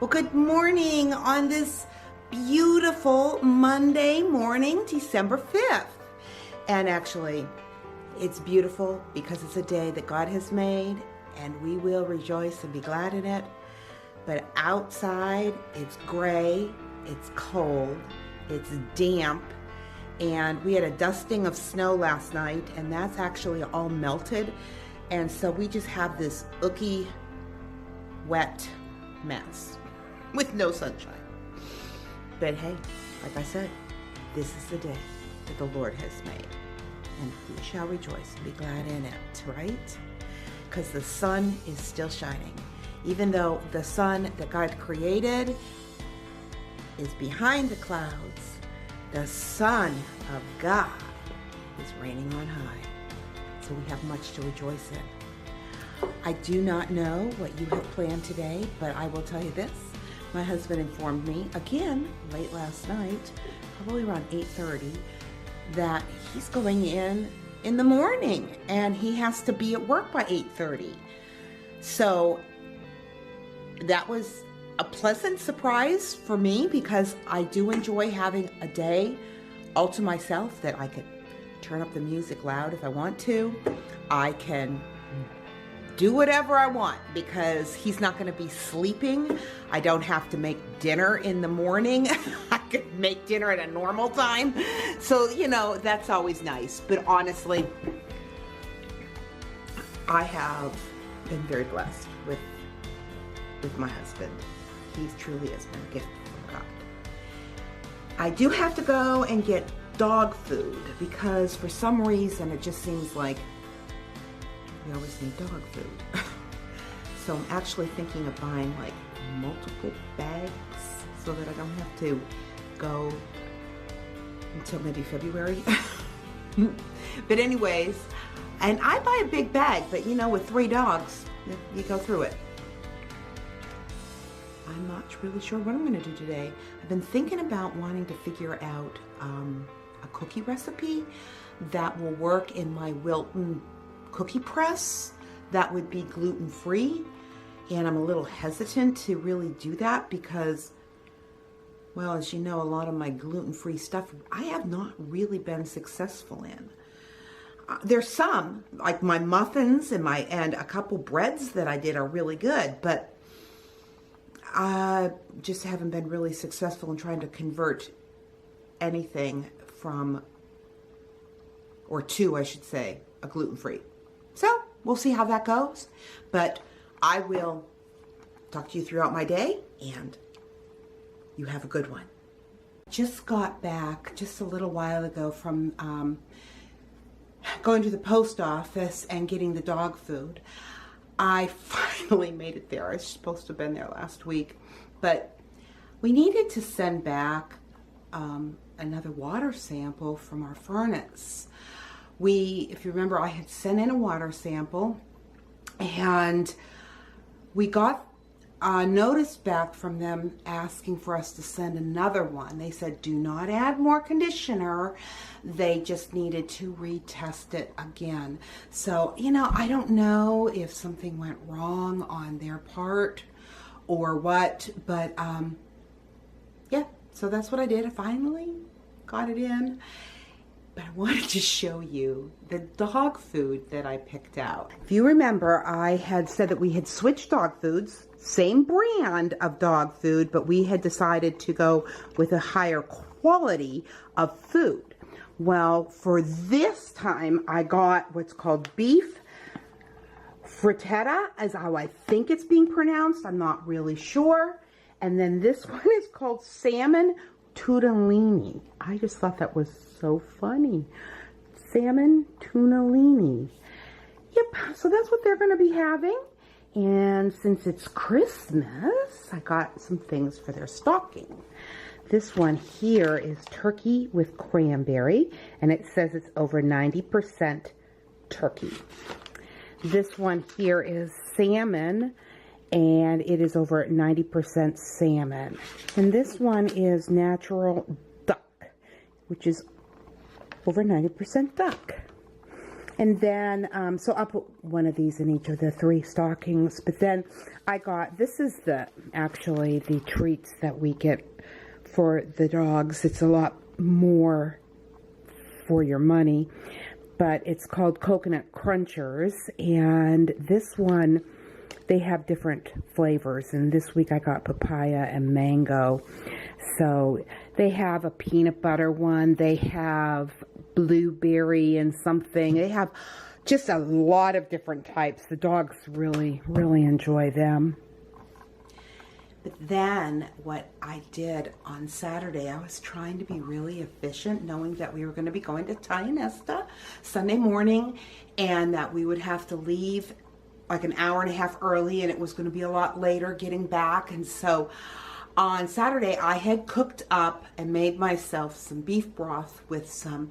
Well, good morning on this beautiful Monday morning, December 5th. And actually, it's beautiful because it's a day that God has made, and we will rejoice and be glad in it. But outside, it's gray, it's cold, it's damp, and we had a dusting of snow last night, and that's actually all melted. And so we just have this ooky, wet mess with no sunshine. But hey, like I said, this is the day that the Lord has made, and we shall rejoice and be glad in it, right? Because the sun is still shining. Even though the sun that God created is behind the clouds, the Son of God is reigning on high. So we have much to rejoice in. I do not know what you have planned today, but I will tell you this. My husband informed me, again, late last night, probably around 8:30, that he's going in the morning, and he has to be at work by 8:30. So that was a pleasant surprise for me, because I do enjoy having a day all to myself, that I could turn up the music loud if I want to. I can do whatever I want because he's not going to be sleeping. I don't have to make dinner in the morning. I could make dinner at a normal time. So, you know, that's always nice. But honestly, I have been very blessed with my husband. He truly has been a gift from God. I do have to go and get dog food because for some reason it just seems like we always need dog food. So I'm actually thinking of buying like multiple bags so that I don't have to go until maybe February. But anyways, and I buy a big bag, but you know, with 3 dogs, you go through it. I'm not really sure what I'm going to do today. I've been thinking about wanting to figure out a cookie recipe that will work in my Wilton cookie press that would be gluten-free, and I'm a little hesitant to really do that because, well, as you know, a lot of my gluten-free stuff I have not really been successful in. There's some, like my muffins and a couple breads that I did are really good, but I just haven't been really successful in trying to convert anything from, or to, I should say, a gluten-free. So we'll see how that goes, but I will talk to you throughout my day, and you have a good one. Just got back just a little while ago from going to the post office and getting the dog food. I finally made it there. I was supposed to have been there last week, but we needed to send back another water sample from our furnace. If you remember, I had sent in a water sample, and we got a notice back from them asking for us to send another one. They said, do not add more conditioner. They just needed to retest it again. So, you know, I don't know if something went wrong on their part or what, but yeah, so that's what I did. I finally got it in. But I wanted to show you the dog food that I picked out. If you remember, I had said that we had switched dog foods, same brand of dog food, but we had decided to go with a higher quality of food. Well, for this time, I got what's called beef frittata, is how I think it's being pronounced. I'm not really sure. And then this one is called salmon tortellini. I just thought that was so funny. Salmon tortellini. Yep, so that's what they're going to be having. And since it's Christmas, I got some things for their stocking. This one here is turkey with cranberry, and it says it's over 90% turkey. This one here is salmon, and it is over 90% salmon. And this one is natural duck, which is over 90% duck. And then, so I'll put one of these in each of the 3 stockings. But then I got, this is actually the treats that we get for the dogs. It's a lot more for your money. But it's called Coconut Crunchers. And this one, they have different flavors. And this week I got papaya and mango. So they have a peanut butter one. They have blueberry and something. They have just a lot of different types. The dogs really, really enjoy them. But then what I did on Saturday, I was trying to be really efficient, knowing that we were going to be going to Tionesta Sunday morning and that we would have to leave like an hour and a half early and it was going to be a lot later getting back. And so on Saturday, I had cooked up and made myself some beef broth with some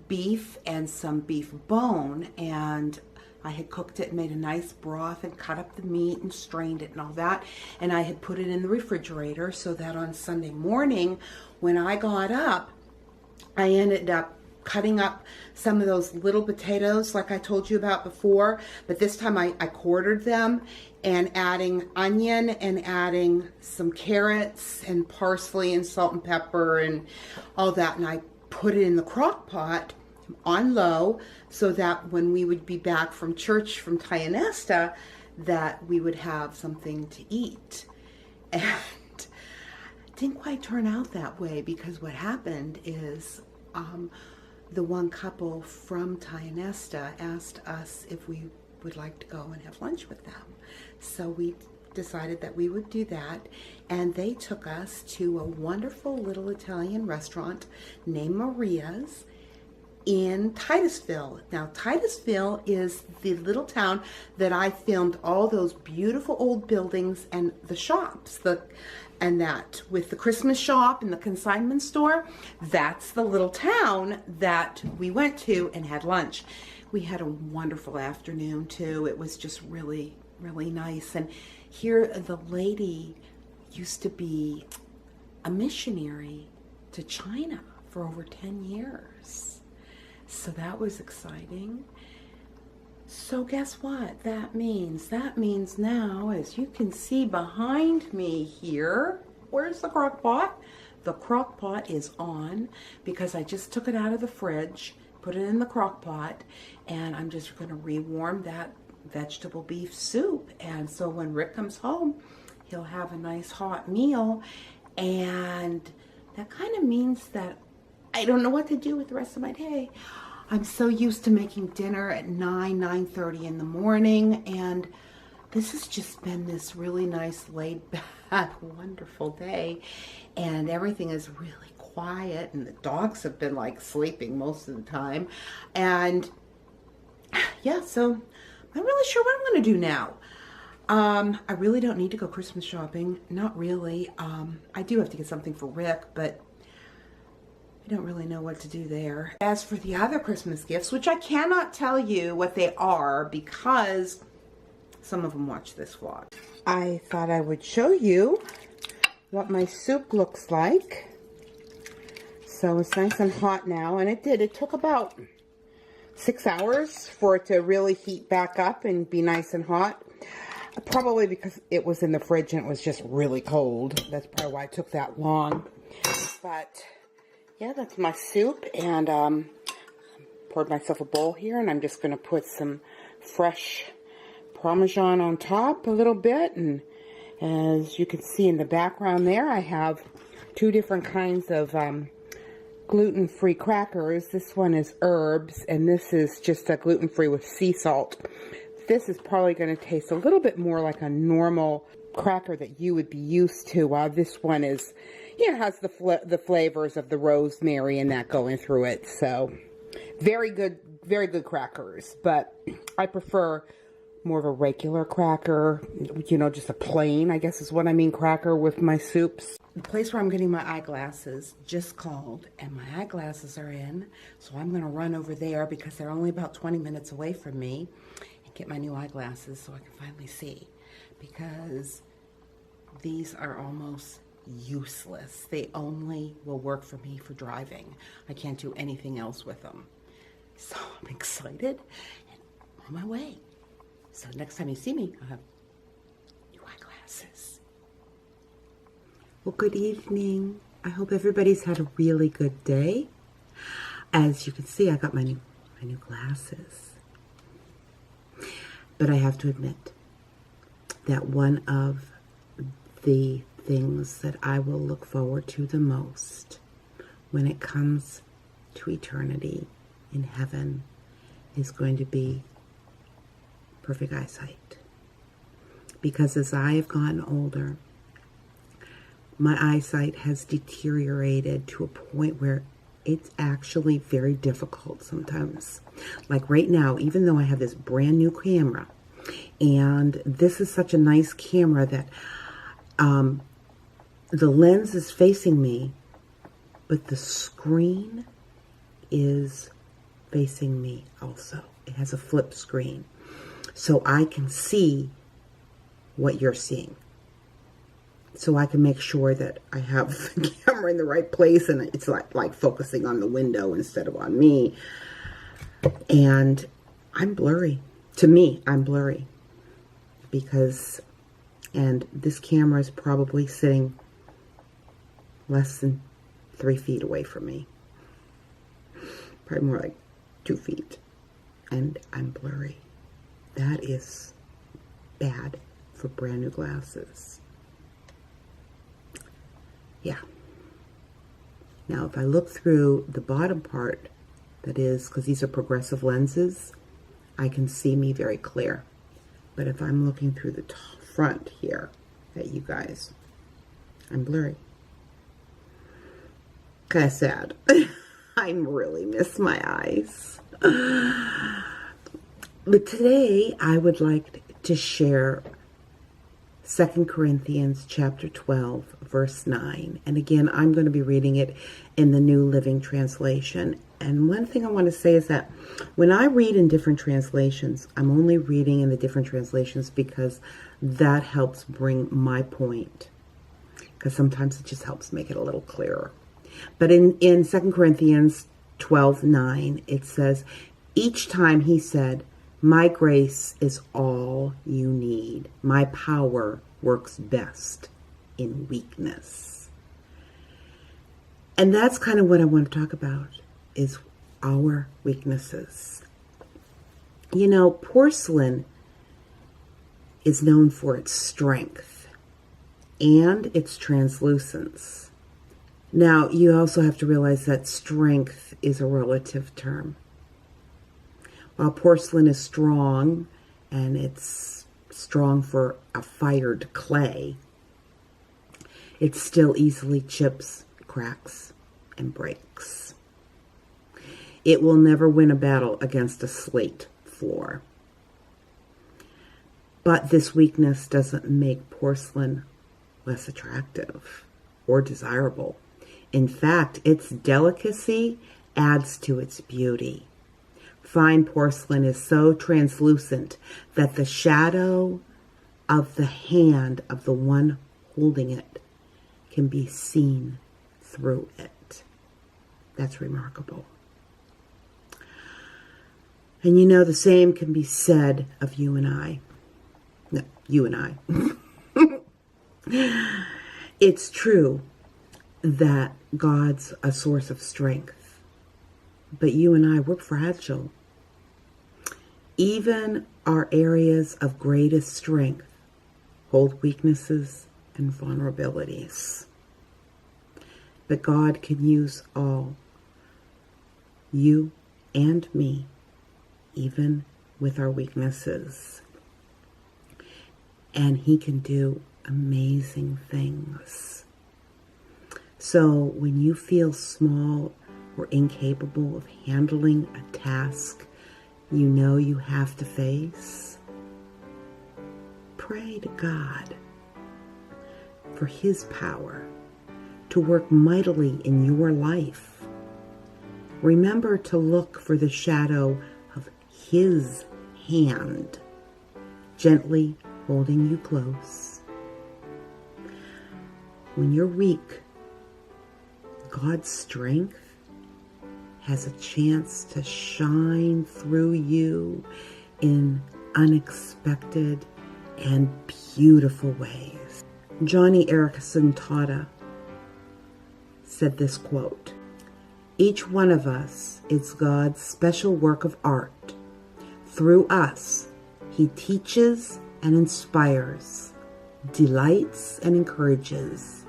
beef and some beef bone, and I had cooked it and made a nice broth and cut up the meat and strained it and all that, and I had put it in the refrigerator so that on Sunday morning when I got up, I ended up cutting up some of those little potatoes like I told you about before, but this time I quartered them and adding onion and adding some carrots and parsley and salt and pepper and all that, and I put it in the crock pot on low so that when we would be back from church from Tionesta that we would have something to eat. And it didn't quite turn out that way because what happened is the one couple from Tionesta asked us if we would like to go and have lunch with them. So we decided that we would do that, and they took us to a wonderful little Italian restaurant named Maria's in Titusville. Now, Titusville is the little town that I filmed all those beautiful old buildings and the shops, and that with the Christmas shop and the consignment store. That's the little town that we went to and had lunch. We had a wonderful afternoon too. It was just really, really nice. And here the lady used to be a missionary to China for over 10 years. So that was exciting. So guess what that means? That means now, as you can see behind me here, where's the crock pot? The crock pot is on because I just took it out of the fridge, put it in the crock pot, and I'm just going to rewarm that vegetable beef soup. And so when Rick comes home, he'll have a nice hot meal. And that kind of means that I don't know what to do with the rest of my day. I'm so used to making dinner at 9:30 in the morning, and this has just been this really nice, laid-back, wonderful day, and everything is really quiet, and the dogs have been like sleeping most of the time, and yeah, so I'm not really sure what I'm going to do now. I really don't need to go Christmas shopping, not really. I do have to get something for Rick, but I don't really know what to do there. As for the other Christmas gifts, which I cannot tell you what they are because some of them watch this vlog, I thought I would show you what my soup looks like. So it's nice and hot now, and it did. It took about 6 hours for it to really heat back up and be nice and hot. Probably because it was in the fridge and it was just really cold. That's probably why it took that long. But yeah, that's my soup, and poured myself a bowl here, and I'm just going to put some fresh Parmesan on top a little bit, and as you can see in the background there, I have 2 different kinds of gluten-free crackers. This one is herbs, and this is just a gluten-free with sea salt. This is probably going to taste a little bit more like a normal cracker that you would be used to, while this one is, yeah, it has the flavors of the rosemary and that going through it. So very good crackers, but I prefer more of a regular cracker, you know, just a plain, I guess is what I mean, cracker with my soups. The place where I'm getting my eyeglasses just called, and my eyeglasses are in, so I'm going to run over there because they're only about 20 minutes away from me and get my new eyeglasses so I can finally see, because these are almost useless. They only will work for me for driving. I can't do anything else with them. So I'm excited and on my way. So next time you see me, I'll have new eyeglasses. Well, good evening. I hope everybody's had a really good day. As you can see, I got my new glasses. But I have to admit that one of the things that I will look forward to the most when it comes to eternity in heaven is going to be perfect eyesight. Because as I have gotten older, my eyesight has deteriorated to a point where it's actually very difficult sometimes. Like right now, even though I have this brand new camera, and this is such a nice camera that the lens is facing me, but the screen is facing me also. It has a flip screen. So I can see what you're seeing. So I can make sure that I have the camera in the right place and it's like focusing on the window instead of on me. And I'm blurry. To me, I'm blurry. And this camera is probably sitting less than 3 feet away from me. Probably more like 2 feet. And I'm blurry. That is bad for brand new glasses. Yeah. Now, if I look through the bottom part, that is, because these are progressive lenses, I can see me very clear. But if I'm looking through the front here at you guys, I'm blurry. Kind of sad. I really miss my eyes. But today I would like to share 2 Corinthians chapter 12, verse 9. And again, I'm going to be reading it in the New Living Translation. And one thing I want to say is that when I read in different translations, I'm only reading in the different translations because that helps bring my point. Because sometimes it just helps make it a little clearer. But in 2 Corinthians 12:9, it says, each time he said, my grace is all you need. My power works best in weakness. And that's kind of what I want to talk about, is our weaknesses. You know, porcelain is known for its strength and its translucence. Now, you also have to realize that strength is a relative term. While porcelain is strong, and it's strong for a fired clay, it still easily chips, cracks, and breaks. It will never win a battle against a slate floor. But this weakness doesn't make porcelain less attractive or desirable. In fact, its delicacy adds to its beauty. Fine porcelain is so translucent that the shadow of the hand of the one holding it can be seen through it. That's remarkable. And you know, the same can be said of you and I. No, you and I. It's true that God's a source of strength, but you and I, we're fragile. Even our areas of greatest strength hold weaknesses and vulnerabilities. But God can use all, you and me, even with our weaknesses. And He can do amazing things. So when you feel small or incapable of handling a task you know you have to face, pray to God for His power to work mightily in your life. Remember to look for the shadow of His hand gently holding you close. When you're weak, God's strength has a chance to shine through you in unexpected and beautiful ways. Johnny Erickson Tata said this quote, "Each one of us is God's special work of art. Through us, He teaches and inspires, delights and encourages,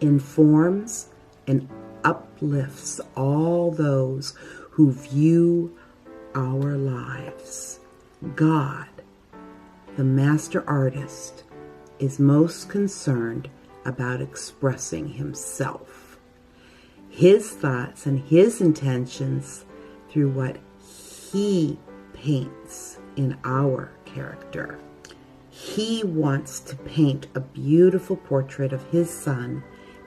informs and uplifts all those who view our lives. God, the master artist, is most concerned about expressing Himself, His thoughts and His intentions through what He paints in our character. He wants to paint a beautiful portrait of His Son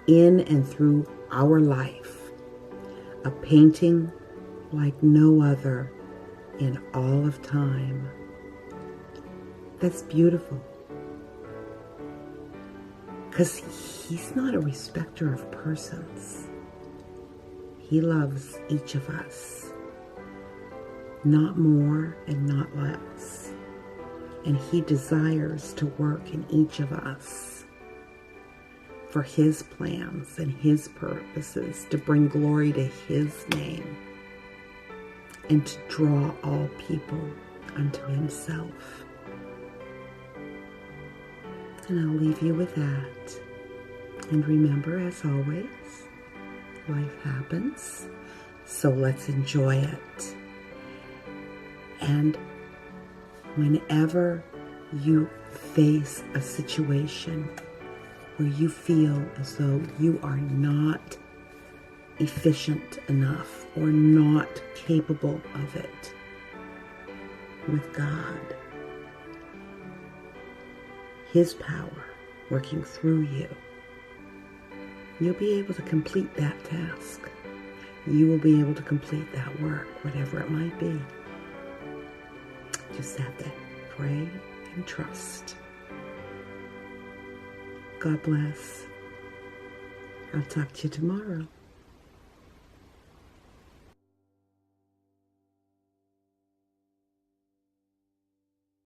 in and through our life, a painting like no other in all of time." That's beautiful, because He's not a respecter of persons. He loves each of us, not more and not less. And He desires to work in each of us for His plans and His purposes, to bring glory to His name and to draw all people unto Himself. And I'll leave you with that. And remember, as always, life happens, so let's enjoy it. And whenever you face a situation where you feel as though you are not efficient enough or not capable of it, with God, His power working through you, you'll be able to complete that task. You will be able to complete that work, whatever it might be. Just have to pray and trust. God bless. I'll talk to you tomorrow.